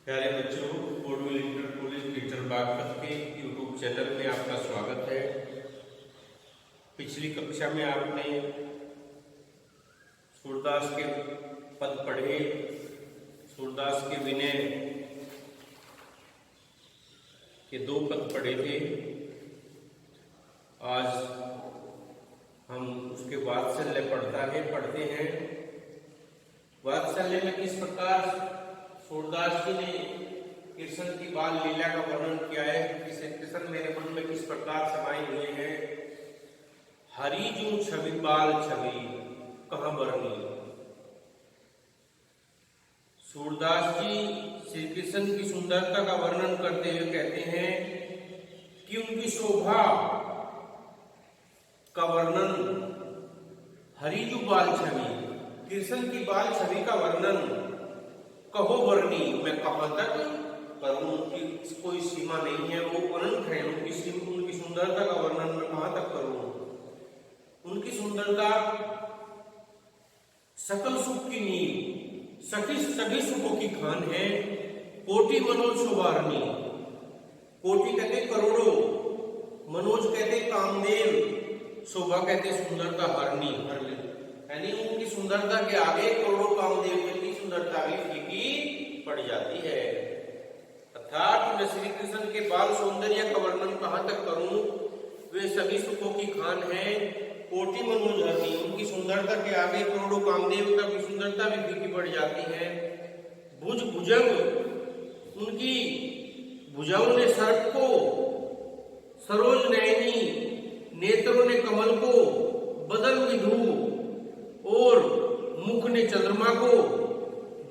प्यारे बच्चों, बोडविल inter college teacher Baghpat के यूट्यूब चैनल में आपका स्वागत है। पिछली कक्षा में आपने सूरदास के पद पढ़े, सूरदास के विनय के 2 पद पढ़े थे। आज हम उसके वात्सल्य पढ़ते हैं। वात्सल्य में किस प्रकार सूरदास जी ने कृष्ण की बाल लीला का वर्णन किया है कि कृष्ण मेरे मन में किस प्रकार समाये हुए हैं। हरि जू छवि बाल छवि कहाँ बरनी। सूरदास जी श्री कृष्ण की सुंदरता का वर्णन करते हुए कहते हैं कि उनकी शोभा का वर्णन हरि जू बाल छवि, कृष्ण की बाल छवि का वर्णन कहो वर्णी, मैं कहां तक करूं। उनकी कोई सीमा नहीं है, वो अनंत है। उनकी सुंदरता का वर्णन मैं कहां तक करूं। उनकी सुंदरता सकल सुख की नींव, सभी सुखों की खान है। कोटि मनोज शोभारणी, कोटि कहते करोड़ों, मनोज कहते कामदेव, शोभा कहते सुंदरता हरणी, यानी उनकी सुंदरता के आगे करोड़ों कामदेव की सुंदरता भी फीकी पड़ जाती है। अर्थात मैं श्री कृष्ण के बाल सौंदर्य का वर्णन कहां तक करूं। वे सभी सुखों की खान है, कोटि मनोज हरणी, उनकी सुंदरता के आगे करोड़ों कामदेव की सुंदरता भी फीकी पड़ जाती है। भुजंग, उनकी भुजाओं ने सर्प को, सरोज नयनी नेत्रों ने कमल को, बदन विधु और मुख ने चंद्रमा को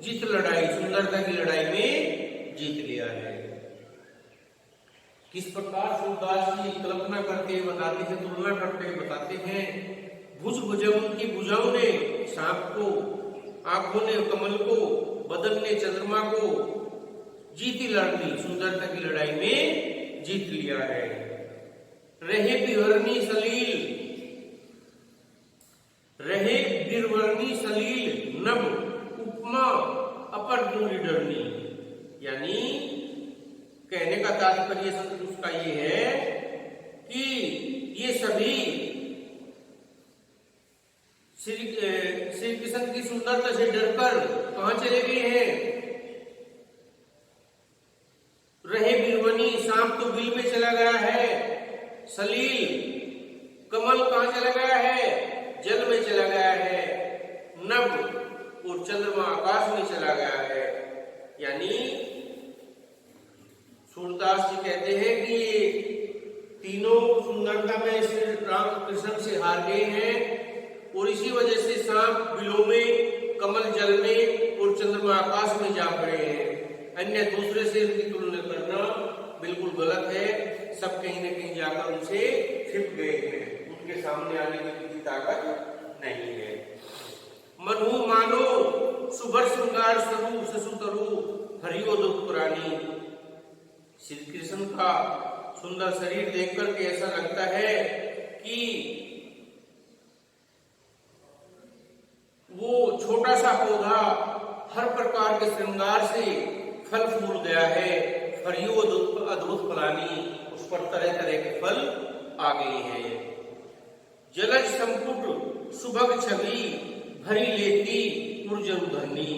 जीत लड़ाई, सुंदरता की लड़ाई में जीत लिया है। किस प्रकार सूरदास जी कल्पना करके बताते हैं, तुलना करके बताते हैं। भुजंग की भुजाओं ने सांप को, आंखों ने कमल को, बदन ने चंद्रमा को जीती लड़नी, सुंदरता की लड़ाई में जीत लिया है। रहे बिहरनी सलील, रहे बिरवर्णी सलील नभ उपमा अपर दूरी डरनी, यानी कहने का तात्पर्य उसका ये है कि ये सभी श्री कृष्ण की सुंदरता से डरकर कहां चले गए हैं। रहे बिरवनी, सांप तो बिल में चला गया है। सलील, कमल कहां चला गया है, जल में चला गया है। नभ और चंद्रमा आकाश में चला गया है। यानी सूरदास जी कहते हैं कि ये तीनों सुंदरता में श्री राम कृष्ण से हार गए हैं और इसी वजह से सांप बिलों में, कमल जल में और चंद्रमा आकाश में जा पड़े हैं। अन्य दूसरे से उनकी तुलना करना बिल्कुल गलत है। सब कहीं न कहीं जाकर उनसे छिप गए हैं, उनके सामने आने की किसी ताकत नहीं है। मनु मानो सुभर श्रृंगार स्वरूप ससुतरु हरियो दुख पुरानी। श्री कृष्ण का सुंदर शरीर देखकर के ऐसा लगता है कि वो छोटा सा पौधा हर प्रकार के श्रृंगार से फल फूल गया है। हरियो अद्भुत फलानी, उस पर तरह तरह के फल आ गए हैं। जलज संपुट सुभग छवि भरी लेती उर्जन धरनी।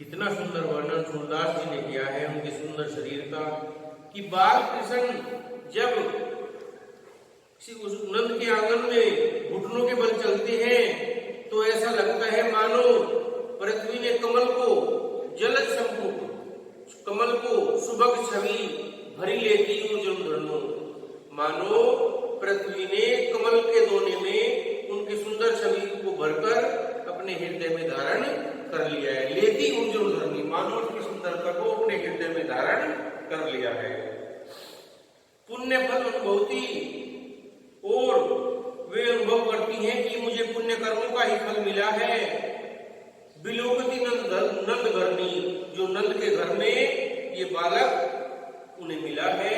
कितना सुंदर वर्णन सूरदास जी ने किया है उनके सुंदर शरीर का कि बाल कृष्ण जब उस नंद के आंगन में घुटनों के बल चलते हैं तो ऐसा लगता है मानो पृथ्वी ने कमल को, जलज संपुट कमल को सुभग छवि भरी लेती उर्जन धरनो, मानो पृथ्वी ने कमल के दोने में उनकी सुंदर छवि को भरकर अपने हृदय में धारण कर लिया है। लेती उर्जन धरनी, मानो उसकी सुंदरता को अपने हृदय में धारण कर लिया है। पुण्य फल अनुभवती, और वे अनुभव करती हैं कि मुझे पुण्य कर्मों का ही फल मिला है। बिलोकती नंद घरनी, जो नंद के घर में ये बालक उन्हें मिला है।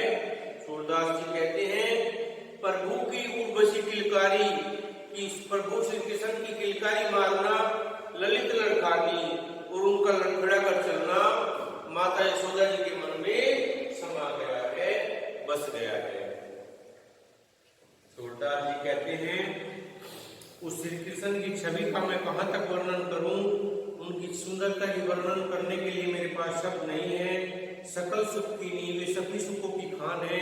सूरदास जी कहते हैं प्रभु की उर्वशी किलकारी, कि प्रभु श्री कृष्ण की किलकारी मारना ललित लड़खानी और उनका लड़खड़ा छवि का मैं कहाँ तक वर्णन करूं। उनकी सुंदरता की वर्णन करने के लिए मेरे पास शब्द नहीं है। सकल सुख की नींव, वे सभी सुखों की खान है।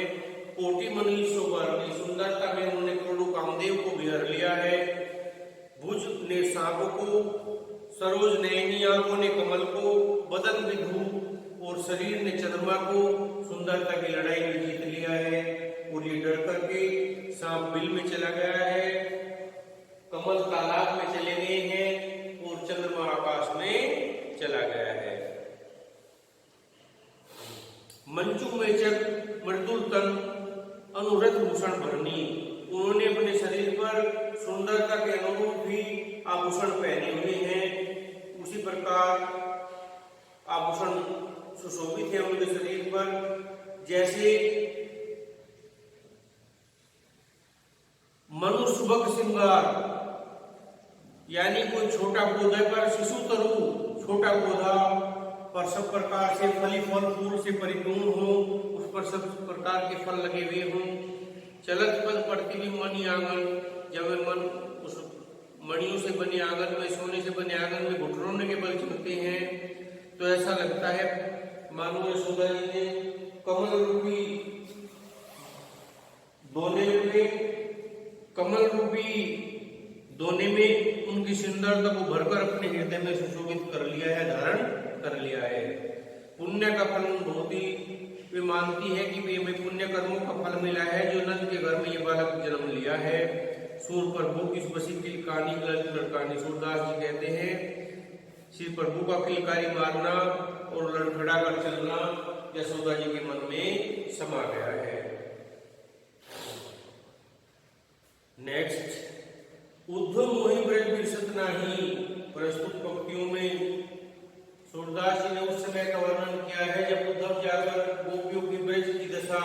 कोटि मनीष शोभा, सुंदरता में उन्होंने करोड़ों कामदेव को बिहर लिया है। भुज ने सांप को, सरोज नयनी आंखों ने कमल को, बदन विधु और शरीर ने चंद्रमा को सुंदरता की लड़ाई में जीत लिया है। और ये डर करके सांप बिल में चला गया है, कमल तालाब में चले गए हैं और चंद्रमा आकाश में चला गया है। मंजू में जग मृदुल तन अनुरत भूषण भरनी, उन्होंने अपने शरीर पर सुंदरता के अनुरूप ही आभूषण पहने हुए हैं। उसी प्रकार आभूषण सुशोभित है उनके शरीर पर, जैसे मनुष्यवक श्रृंगार, यानी कोई छोटा पौधे पर शिशु तरु छोटा पौधा पर सब प्रकार से फली फल फूल से परिपूर्ण हो, उस पर सब प्रकार के फल लगे हुए हों। चलत पद प्रतिबिंब मणि आंगन, जब मन उस मणियों से बने आंगन में, सोने से बने आंगन में घुटनों के बल चलते हैं तो ऐसा लगता है मानो यशोदा जी ने कमल रूपी दोने में उनकी सुंदरता को भरकर अपने हृदय में सुशोभित कर लिया है, धारण कर लिया है। पुण्य का फल होती वे मानती है कि वे में पुण्य कर्मों का फल मिला है जो नंद के घर में ये बालक जन्म लिया है। सूर प्रभु की बसी किलकारी लड़कानी, सूरदास जी कहते हैं श्री प्रभु का किलकारी मारना और लड़खड़ा कर चलना यशोदा जी के मन में समा गया है। नेक्स्ट, उद्धव मोहि ब्रज बिरसत नाही, प्रस्तुत पंक्तियों में सूरदास जी ने उस समय का वर्णन किया है जब उद्धव जाकर गोपियों की ब्रज की दशा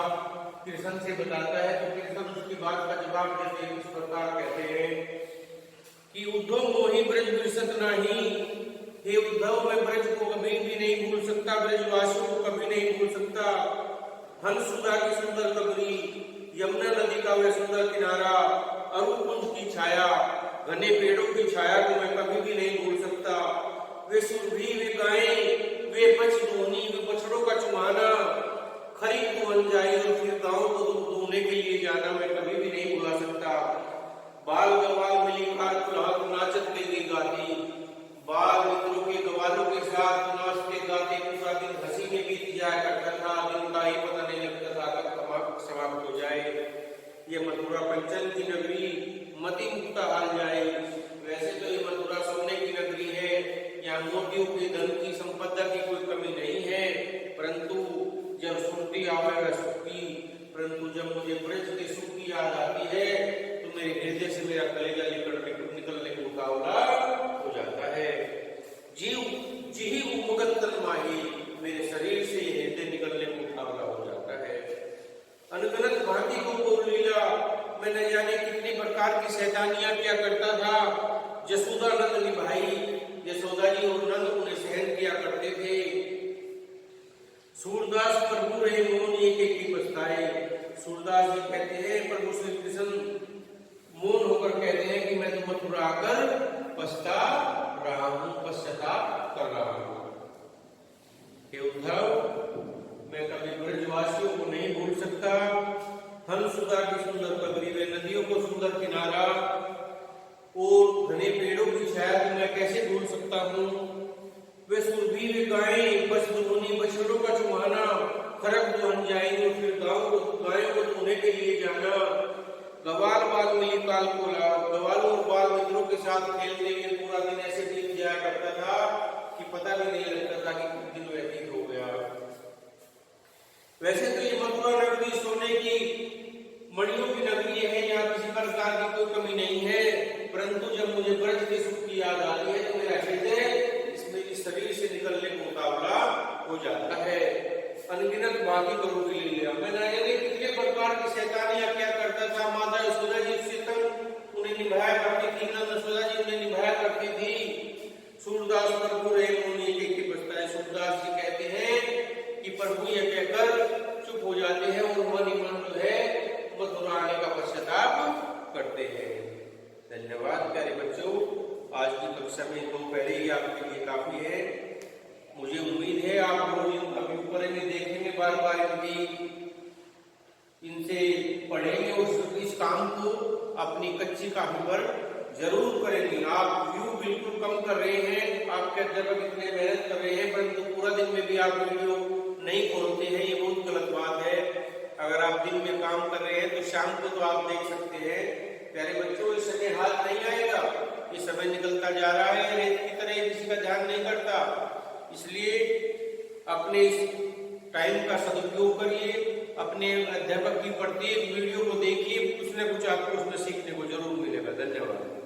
कृष्ण से बताता है तो कृष्ण उसकी बात का जवाब देते हैं, इस प्रकार कहते हैं कि उद्धव मोहि ब्रज बिरसत नाही, हे उद्धव मैं ब्रज को कभी भी नहीं भूल सकता, ब्रजवासियों को कभी नहीं भूल सकता। हंस सुधा की सुंदर कबरी, यमुना नदी का वह सुंदर किनारा, अरुकुंज की छाया, घने पेड़ों की छाया को मैं कभी भी नहीं भूल सकता। वे सुरभि, वे गायें, वे बछ दोहनी, वे बछड़ों का चुमाना, खरीद को बन जाए और फिर गांव को धोने के लिए जाना मैं कभी भी नहीं भुला सकता। बाल गवाल मिली खार कुलाहट नाचत गई गाती, बाल मित्रों के गवालों के साथ नाचते गाते पूरा दिन हंसी में बीत जाया करता था, दिन का ही पता नहीं लगता था कब समाप्त हो जाए। ये मथुरा पंचन की नगरी मति मुक्ता हाल जाए। वैसे तो ये मथुरा सोने की नगरी है, यहाँ मोतियों के धन की संपदा की कोई कमी नहीं है, परंतु जब सुनती आवे सुख की, परंतु जब मुझे ब्रज के सुख की याद आती है तो मेरे हृदय से मेरा कलेजा निकलने को उतावला हो जाता है। जीव जी उमगत तन माही, मेरे शरीर से हृदय निकलने को उतावला हो जाता है। अनगनत भांति को बोल लीला, मैं न जाने कितनी प्रकार की शैतानियां क्या करता था। जसोदा नंद निभाई, यशोदा जी और नंद उन्हें सहन किया करते थे। सूरदास प्रभु रहे मोहन एक एक की पछताए, सूरदास जी कहते हैं प्रभु श्री कृष्ण मौन होकर कहते हैं कि मैं तो मथुरा आकर पछता रहा हूं, पश्चाताप कर रहा हूं। हे उद्धव, मैं कभी ब्रजवासियों को नहीं भूल सकता। हंस सुधा की सुंदर कबरी, वे नदियों को सुंदर किनारा और घने पेड़ों की छाया को मैं कैसे भूल सकता हूँ। वे सुरभि, वे गायें, बछ दोहनी, बछड़ों का चुमाना, खरक दोहन जाएंगे और फिर गायों को धोने के लिए जाना। गवाल बाल मिली काल को लाओ, गवालों और बाल मित्रों के साथ खेलते हुए पूरा दिन ऐसे बीत जाया करता था कि पता भी नहीं लगता था कि कुछ दिन व्यतीत हो गया। वैसे तो ये मथुरा नगरी सोने की मणियों की नगरी है, यहाँ किसी प्रकार की कोई कमी नहीं है, परंतु जब मुझे ब्रज के सुख की याद आती है तो मेरा हृदय इस शरीर से निकलने को उतावला हो जाता है। अनगिनत बाकी करोगी ले लिया, मैं ना जाने कितने प्रकार की शैतानियां क्या करता था। माता यशोदा जी से तक उन्हें निभाया करती थी, नंद यशोदा जी उन्हें निभाया करती थी। सूरदास प्रभु रहे मोहन एक एक की पछताए, सूरदास जी कहते हैं कि प्रभु ये कहकर चुप हो जाते हैं और मन ही मन जो है मथुरा आने का पश्चाताप करते हैं। धन्यवाद प्यारे बच्चों। आज की कक्षा में तो पहले ही आपके लिए काफी है। मुझे उम्मीद है आप लोग अभी ऊपर में देखेंगे, बार बार इनसे पढ़ेंगे और इस काम को अपनी कच्ची कॉपी पर जरूर करेंगे। आप व्यू बिल्कुल कम कर रहे हैं, आपके अध्यापक इतने मेहनत कर रहे हैं, परंतु पूरा दिन में भी आप वीडियो नहीं खोलते हैं, ये बहुत गलत बात है। अगर आप दिन में काम कर रहे हैं तो शाम को तो आप देख सकते हैं। प्यारे बच्चों, इस समय हाथ नहीं आएगा, ये समय निकलता जा रहा है रेत की तरह, किसी का ध्यान नहीं करता। इसलिए अपने इस टाइम का सदुपयोग करिए, अपने अध्यापक की प्रत्येक वीडियो को देखिए, कुछ न कुछ आपको उसमें सीखने को जरूर मिलेगा। धन्यवाद।